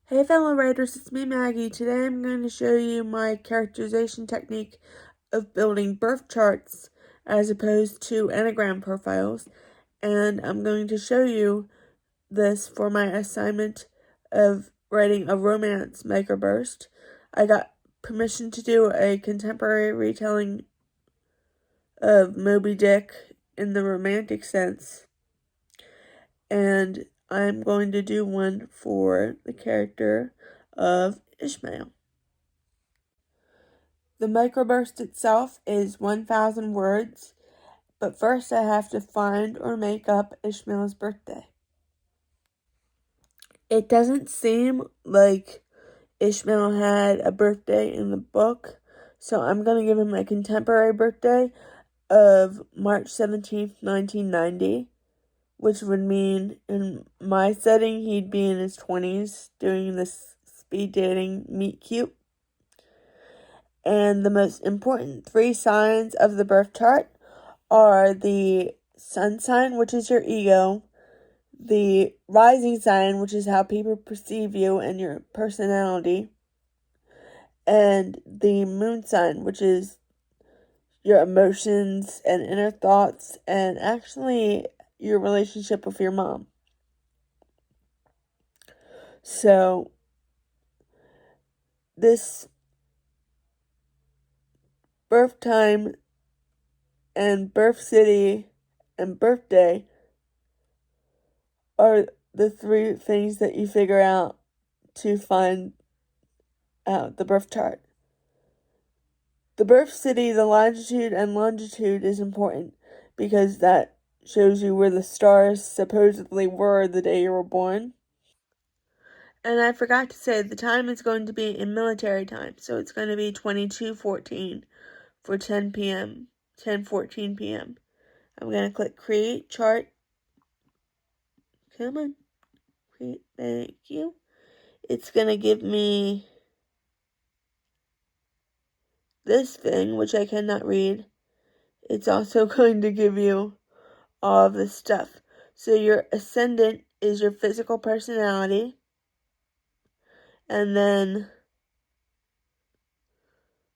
Hey fellow writers, it's me Maggie. Today I'm going to show you my characterization technique of building birth charts as opposed to enneagram profiles, and I'm going to show you this for my assignment of writing a romance microburst. I got permission to do a contemporary retelling of Moby Dick in the romantic sense, and I'm going to do one for the character of Ishmael. The microburst itself is 1,000 words, but first I have to find or make up Ishmael's birthday. It doesn't seem like Ishmael had a birthday in the book, so I'm going to give him a contemporary birthday of March 17th, 1990, which would mean in my setting he'd be in his 20s doing this speed dating meet cute. And the most important 3 signs of the birth chart are the sun sign, which is your ego, the rising sign, which is how people perceive you and your personality, and the moon sign, which is your emotions and inner thoughts, and actually your relationship with your mom. So, this birth time and birth city and birthday are the 3 things that you figure out to find out the birth chart. The birth city, the latitude and longitude is important because that shows you where the stars supposedly were the day you were born. And I forgot to say the time is going to be in military time, so it's going to be 22:14 for 10 p.m., 10:14 p.m. I'm going to click create chart. Come on. Create, thank you. It's going to give me this thing, which I cannot read. It's also going to give you all of this stuff. So your ascendant is your physical personality, and then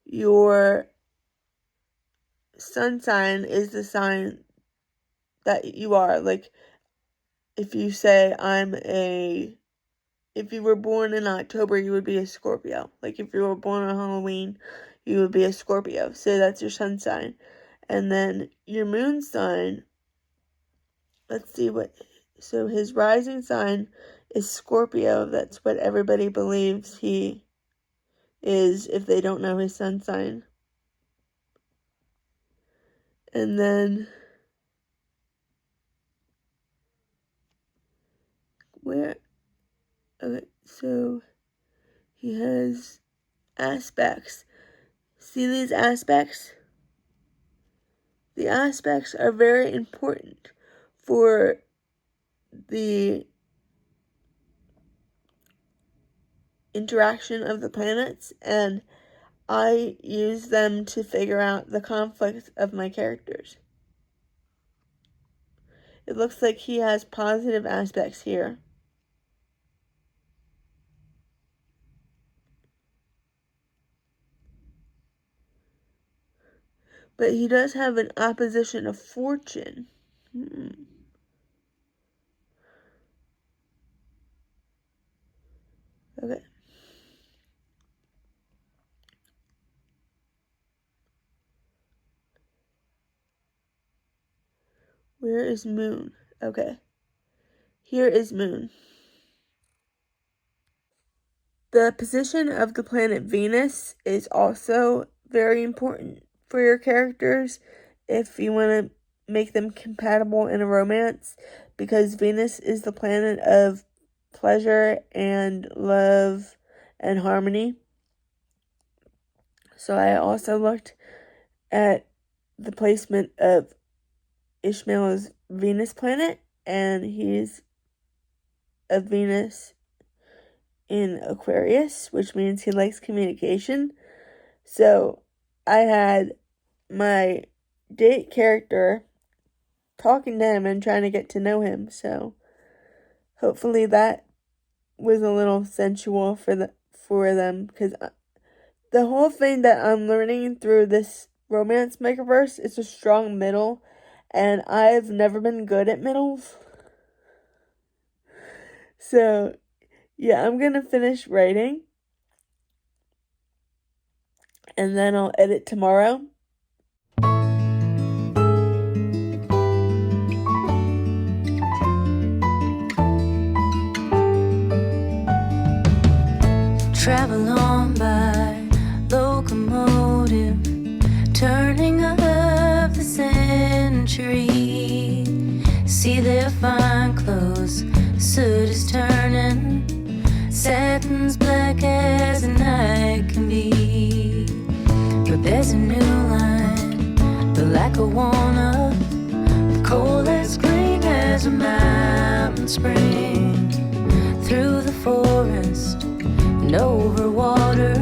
your sun sign is the sign that you are. Like, if you say if you were born in October, you would be a Scorpio. Like, if you were born on Halloween, you would be a Scorpio. So that's your sun sign. And then your moon sign, let's see so his rising sign is Scorpio. That's what everybody believes he is if they don't know his sun sign. And then okay, so he has aspects. See these aspects? The aspects are very important for the interaction of the planets, and I use them to figure out the conflicts of my characters. It looks like he has positive aspects here. But he does have an opposition of fortune. Okay. Where is Moon? Okay. Here is Moon. The position of the planet Venus is also very important for your characters if you want to make them compatible in a romance, because Venus is the planet of pleasure and love and harmony. So I also looked at the placement of Ishmael's Venus planet, and he's a Venus in Aquarius, which means he likes communication. So I had my date character talking to him and trying to get to know him. So hopefully that was a little sensual for them, because the whole thing that I'm learning through this romance microburst is a strong middle, and I've never been good at middles. So, yeah, I'm gonna finish writing, and then I'll edit tomorrow. Travel on by locomotive, turning of the century. See their fine clothes, soot is turning, satin's black as a night can be. But there's a new line, built like a walnut, with coal as green as a mountain spring. Through the forest and over water,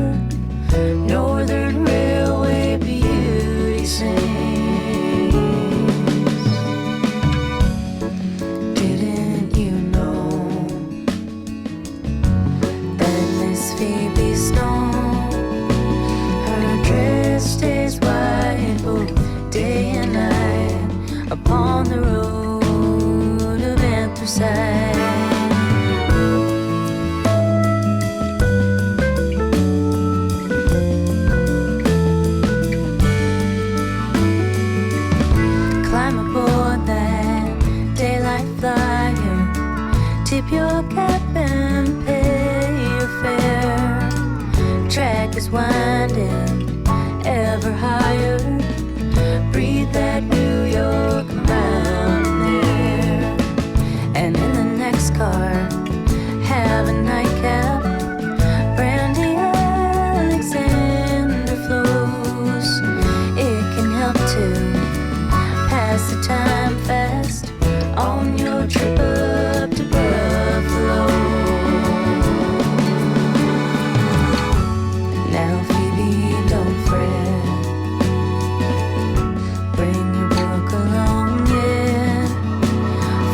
Northern Railway beauty sings. Didn't you know that Miss Phoebe Stone, her dress stays white both day and night upon the road of anthracite? Tip your cap and pay your fare. Track is winding ever higher. Breathe that New York mountain air. And in the next car, have a nightcap. Brandy Alexander flows. It can help to pass the time fast on your trip up to Buffalo. Now Phoebe, don't fret, bring your book along, yeah,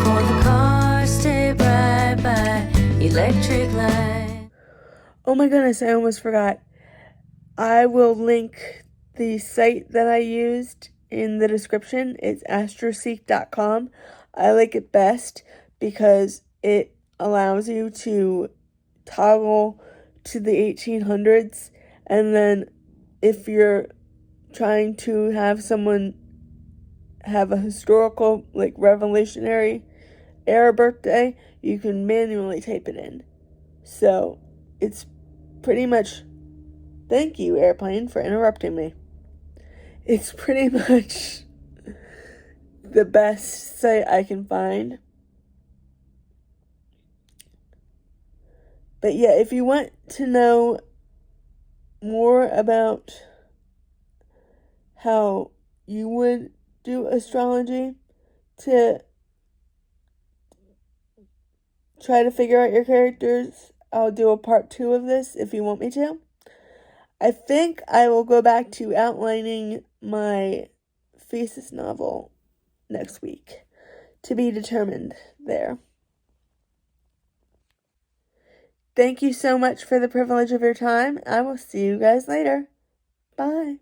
for the cars stay bright by electric light. Oh my goodness, I almost forgot. I will link the site that I used in the description. It's astroseek.com. I like it best because it allows you to toggle to the 1800s, and then if you're trying to have someone have a historical, like, Revolutionary era birthday, you can manually type it in. So it's pretty much, thank you, airplane, for interrupting me. It's pretty much the best site I can find. But yeah, if you want to know more about how you would do astrology to try to figure out your characters, I'll do a part 2 of this if you want me to. I think I will go back to outlining my thesis novel next week. To be determined there. Thank you so much for the privilege of your time. I will see you guys later. Bye.